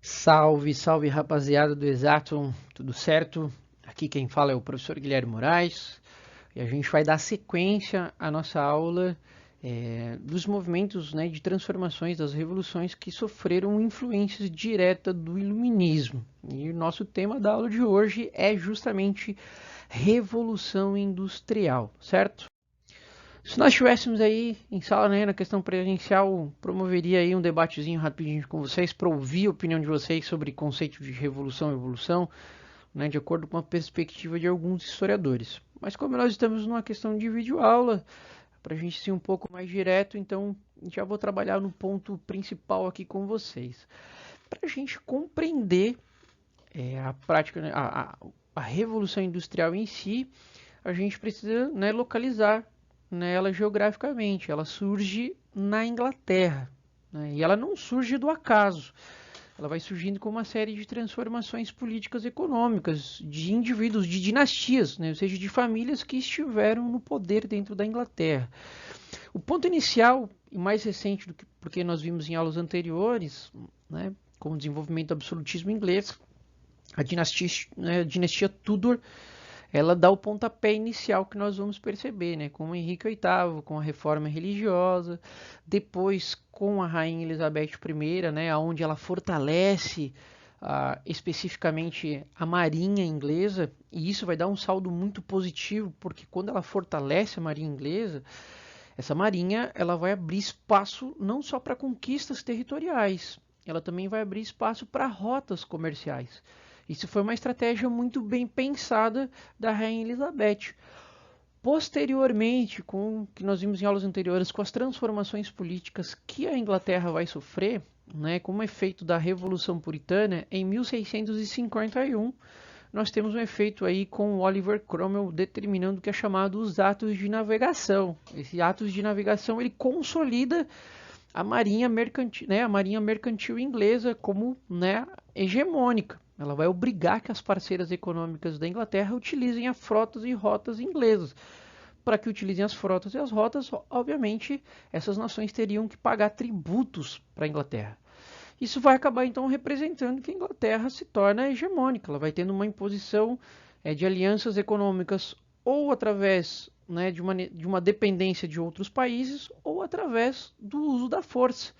Salve, salve rapaziada do Exato, tudo certo? Aqui quem fala é o professor Guilherme Moraes e a gente vai dar sequência à nossa aula dos movimentos, né, de transformações, das revoluções que sofreram influências direta do iluminismo. E o nosso tema da aula de hoje é justamente Revolução Industrial, certo? Se nós estivéssemos aí em sala, né, na questão presencial, promoveria aí um debatezinho rapidinho com vocês para ouvir a opinião de vocês sobre conceito de revolução e evolução, né, de acordo com a perspectiva de alguns historiadores. Mas como nós estamos numa questão de videoaula, para a gente ser um pouco mais direto, então já vou trabalhar no ponto principal aqui com vocês. Para a gente compreender a prática, né, a revolução industrial em si, a gente precisa, né, localizar, né, ela geograficamente. Ela surge na Inglaterra, né, e ela não surge do acaso. Ela vai surgindo com uma série de transformações políticas e econômicas de indivíduos, de dinastias, né, ou seja, de famílias que estiveram no poder dentro da Inglaterra. O ponto inicial e mais recente do que porque nós vimos em aulas anteriores, né, com o desenvolvimento do absolutismo inglês, a dinastia Tudor, ela dá o pontapé inicial que nós vamos perceber, né? Com o Henrique VIII, com a reforma religiosa, depois com a Rainha Elizabeth I, né? Onde ela fortalece especificamente a marinha inglesa, e isso vai dar um saldo muito positivo, porque quando ela fortalece a marinha inglesa, essa marinha ela vai abrir espaço não só para conquistas territoriais, ela também vai abrir espaço para rotas comerciais. Isso foi uma estratégia muito bem pensada da Rainha Elizabeth. Posteriormente, com o que nós vimos em aulas anteriores, com as transformações políticas que a Inglaterra vai sofrer, né, como efeito da Revolução Puritana, em 1651, nós temos um efeito aí com Oliver Cromwell determinando o que é chamado os atos de navegação. Esse atos de navegação ele consolida a marinha mercantil inglesa como, né, hegemônica. Ela vai obrigar que as parceiras econômicas da Inglaterra utilizem as frotas e rotas inglesas. Para que utilizem as frotas e as rotas, obviamente, essas nações teriam que pagar tributos para a Inglaterra. Isso vai acabar então representando que a Inglaterra se torna hegemônica, ela vai tendo uma imposição de alianças econômicas ou através, né, de uma dependência de outros países ou através do uso da força.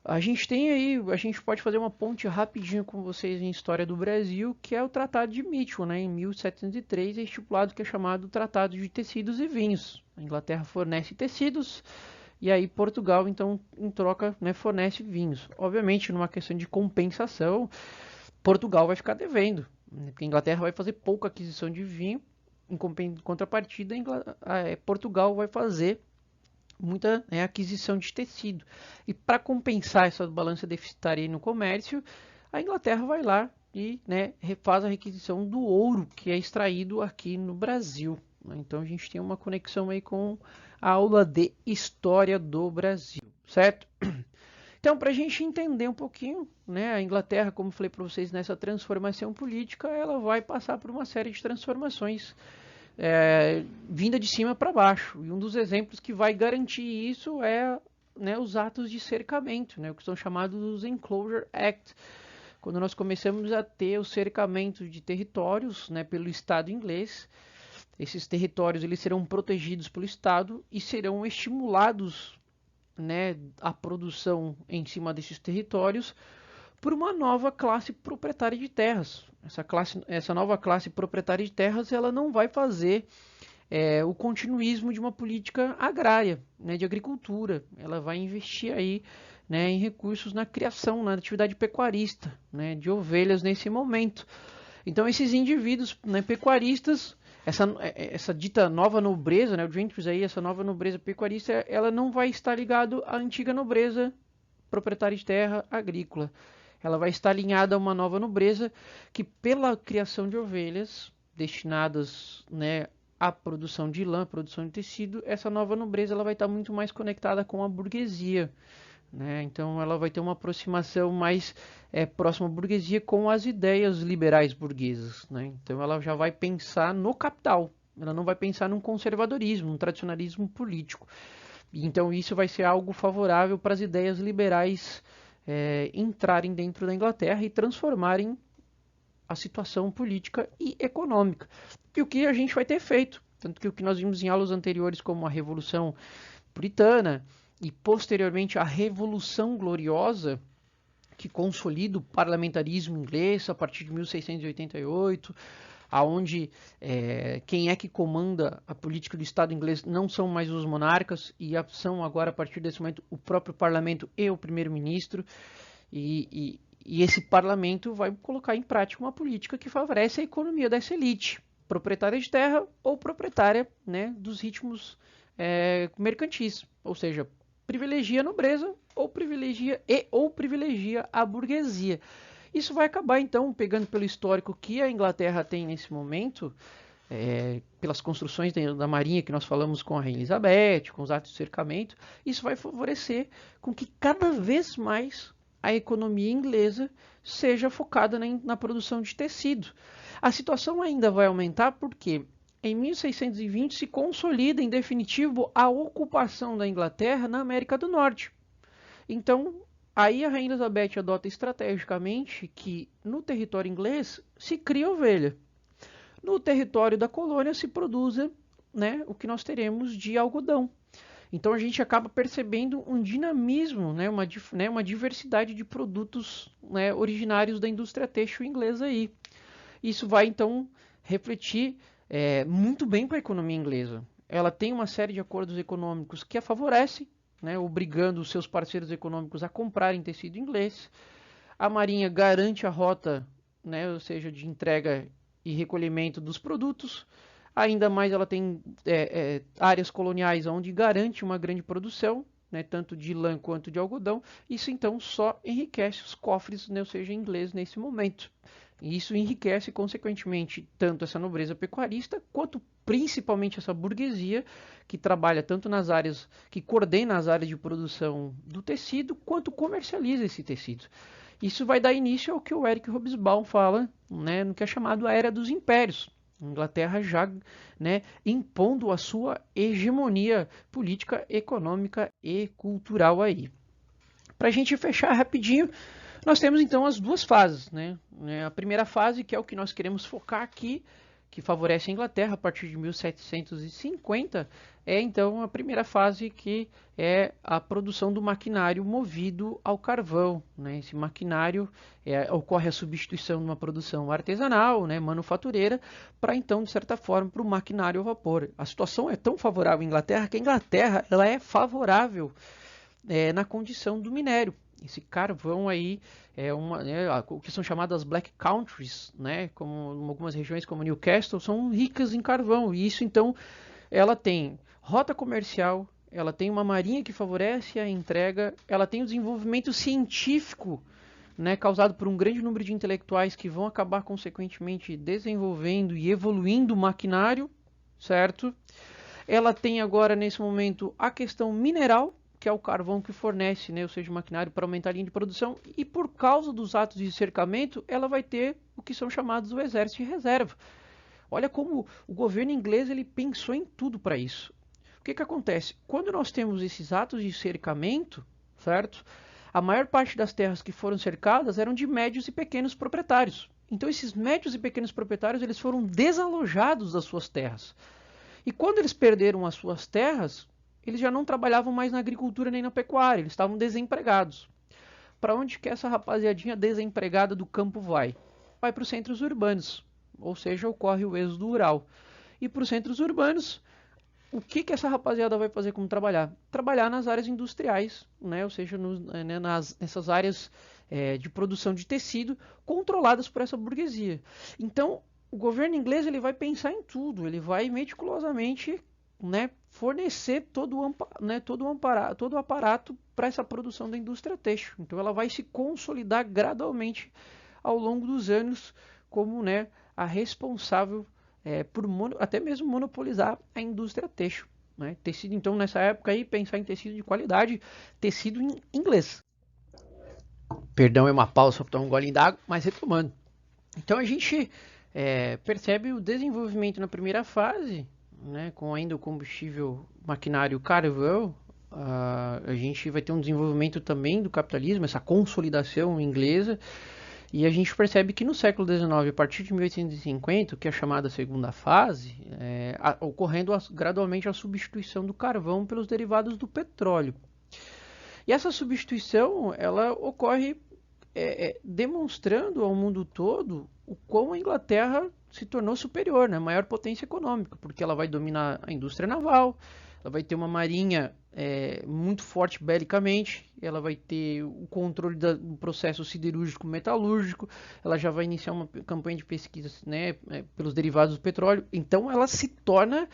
A gente tem aí, a gente pode fazer uma ponte rapidinho com vocês em história do Brasil, que é o Tratado de Mitchell, né? Em 1703 é estipulado que é chamado Tratado de Tecidos e Vinhos. A Inglaterra fornece tecidos e aí Portugal, então, em troca, né, fornece vinhos. Obviamente, numa questão de compensação, Portugal vai ficar devendo, né? Porque a Inglaterra vai fazer pouca aquisição de vinho, em contrapartida, Portugal vai fazer muita, né, aquisição de tecido. E para compensar essa balança deficitária no comércio, a Inglaterra vai lá e, né, faz a requisição do ouro que é extraído aqui no Brasil. Então a gente tem uma conexão aí com a aula de História do Brasil, certo? Então, para a gente entender um pouquinho, né, a Inglaterra, como falei para vocês, nessa transformação política, ela vai passar por uma série de transformações vinda de cima para baixo. E um dos exemplos que vai garantir isso é, né, os atos de cercamento, né, o que são chamados os Enclosure Act. Quando nós começamos a ter o cercamento de territórios, né, pelo Estado inglês, esses territórios eles serão protegidos pelo Estado e serão estimulados, né, a produção em cima desses territórios por uma nova classe proprietária de terras. Essa nova classe proprietária de terras, ela não vai fazer o continuismo de uma política agrária, né, de agricultura. Ela vai investir aí, né, em recursos na criação, na atividade pecuarista, né, de ovelhas nesse momento. Então esses indivíduos, né, pecuaristas, essa dita nova nobreza, né, o gentry aí, essa nova nobreza pecuarista, ela não vai estar ligado à antiga nobreza proprietária de terra agrícola. Ela vai estar alinhada a uma nova nobreza que, pela criação de ovelhas destinadas, né, à produção de lã, produção de tecido, essa nova nobreza ela vai estar muito mais conectada com a burguesia. Né? Então ela vai ter uma aproximação mais próxima à burguesia com as ideias liberais burguesas. Né? Então ela já vai pensar no capital, ela não vai pensar num conservadorismo, num tradicionalismo político. Então isso vai ser algo favorável para as ideias liberais entrarem dentro da Inglaterra e transformarem a situação política e econômica. E o que a gente vai ter feito, tanto que o que nós vimos em aulas anteriores, como a Revolução Puritana e posteriormente a Revolução Gloriosa, que consolida o parlamentarismo inglês a partir de 1688, aonde quem é que comanda a política do Estado inglês não são mais os monarcas, e são agora, a partir desse momento, o próprio parlamento e o primeiro-ministro, e esse parlamento vai colocar em prática uma política que favorece a economia dessa elite, proprietária de terra ou proprietária, né, dos ritmos mercantis, ou seja, privilegia a nobreza ou privilegia a burguesia. Isso vai acabar, então, pegando pelo histórico que a Inglaterra tem nesse momento, pelas construções da marinha que nós falamos com a Rainha Elizabeth, com os atos de cercamento, isso vai favorecer com que cada vez mais a economia inglesa seja focada na produção de tecido. A situação ainda vai aumentar porque em 1620 se consolida em definitivo a ocupação da Inglaterra na América do Norte. Então, aí a Rainha Elizabeth adota estrategicamente que no território inglês se cria ovelha. No território da colônia se produza, né, o que nós teremos de algodão. Então a gente acaba percebendo um dinamismo, né, uma diversidade de produtos, né, originários da indústria têxtil inglesa aí. Isso vai então refletir muito bem para a economia inglesa. Ela tem uma série de acordos econômicos que a favorecem, né, obrigando os seus parceiros econômicos a comprarem tecido inglês. A Marinha garante a rota, né, ou seja, de entrega e recolhimento dos produtos. Ainda mais ela tem áreas coloniais onde garante uma grande produção, né, tanto de lã quanto de algodão. Isso então só enriquece os cofres, né, ou seja, inglês nesse momento. E isso enriquece, consequentemente, tanto essa nobreza pecuarista, quanto principalmente essa burguesia, que trabalha tanto nas áreas, que coordena as áreas de produção do tecido, quanto comercializa esse tecido. Isso vai dar início ao que o Eric Hobsbawm fala, né, no que é chamado a Era dos Impérios. A Inglaterra já, né, impondo a sua hegemonia política, econômica e cultural aí. Para a gente fechar rapidinho, nós temos então as duas fases, né? A primeira fase, que é o que nós queremos focar aqui, que favorece a Inglaterra a partir de 1750, é então a primeira fase, que é a produção do maquinário movido ao carvão, né? Esse maquinário ocorre a substituição de uma produção artesanal, né, manufatureira, para então, de certa forma, para o maquinário a vapor. A situação é tão favorável à Inglaterra que a Inglaterra ela é favorável na condição do minério. Esse carvão aí o que são chamadas black countries, né, como algumas regiões como Newcastle, são ricas em carvão. E isso então ela tem rota comercial, ela tem uma marinha que favorece a entrega, ela tem o desenvolvimento científico, né, causado por um grande número de intelectuais que vão acabar consequentemente desenvolvendo e evoluindo o maquinário, certo? Ela tem agora nesse momento a questão mineral, que é o carvão que fornece, né, ou seja, o maquinário para aumentar a linha de produção, e por causa dos atos de cercamento, ela vai ter o que são chamados o exército de reserva. Olha como o governo inglês ele pensou em tudo para isso. O que acontece? Quando nós temos esses atos de cercamento, certo? A maior parte das terras que foram cercadas eram de médios e pequenos proprietários. Então esses médios e pequenos proprietários eles foram desalojados das suas terras. E quando eles perderam as suas terras, eles já não trabalhavam mais na agricultura nem na pecuária, eles estavam desempregados. Para onde que essa rapaziadinha desempregada do campo vai? Vai para os centros urbanos, ou seja, ocorre o êxodo rural. E para os centros urbanos, o que essa rapaziada vai fazer como trabalhar? Trabalhar nas áreas industriais, né? Ou seja, nessas áreas de produção de tecido controladas por essa burguesia. Então, o governo inglês ele vai pensar em tudo, ele vai meticulosamente, né, fornecer todo o aparato para essa produção da indústria têxtil. Então ela vai se consolidar gradualmente ao longo dos anos como, né, a responsável por até mesmo monopolizar a indústria têxtil. Né? Tecido, então, nessa época aí, pensar em tecido de qualidade, tecido em inglês. Perdão, é uma pausa para tomar um golinho d'água, mas retomando. Então a gente percebe o desenvolvimento na primeira fase, né, com ainda o combustível maquinário carvão, a gente vai ter um desenvolvimento também do capitalismo, essa consolidação inglesa, e a gente percebe que no século XIX, a partir de 1850, que é a chamada segunda fase, ocorrendo gradualmente a substituição do carvão pelos derivados do petróleo. E essa substituição ela ocorre demonstrando ao mundo todo o quão a Inglaterra se tornou superior, né? Maior potência econômica, porque ela vai dominar a indústria naval, ela vai ter uma marinha muito forte belicamente, ela vai ter o controle do processo siderúrgico metalúrgico, ela já vai iniciar uma campanha de pesquisa, né, pelos derivados do petróleo, então ela se torna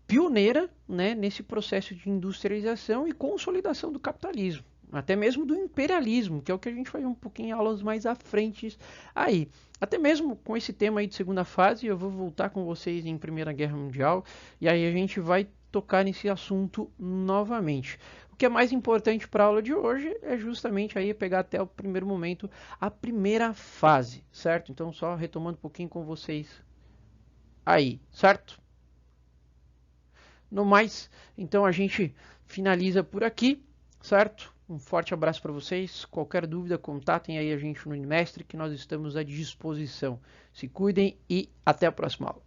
pioneira, né, nesse processo de industrialização e consolidação do capitalismo, até mesmo do imperialismo, que é o que a gente vai ver um pouquinho em aulas mais à frente aí. Até mesmo com esse tema aí de segunda fase, eu vou voltar com vocês em Primeira Guerra Mundial, e aí a gente vai tocar nesse assunto novamente. O que é mais importante para a aula de hoje é justamente aí pegar até o primeiro momento a primeira fase, certo? Então só retomando um pouquinho com vocês aí, certo? No mais, então a gente finaliza por aqui, certo? Um forte abraço para vocês. Qualquer dúvida, contatem aí a gente no Unimestre, que nós estamos à disposição. Se cuidem e até a próxima aula.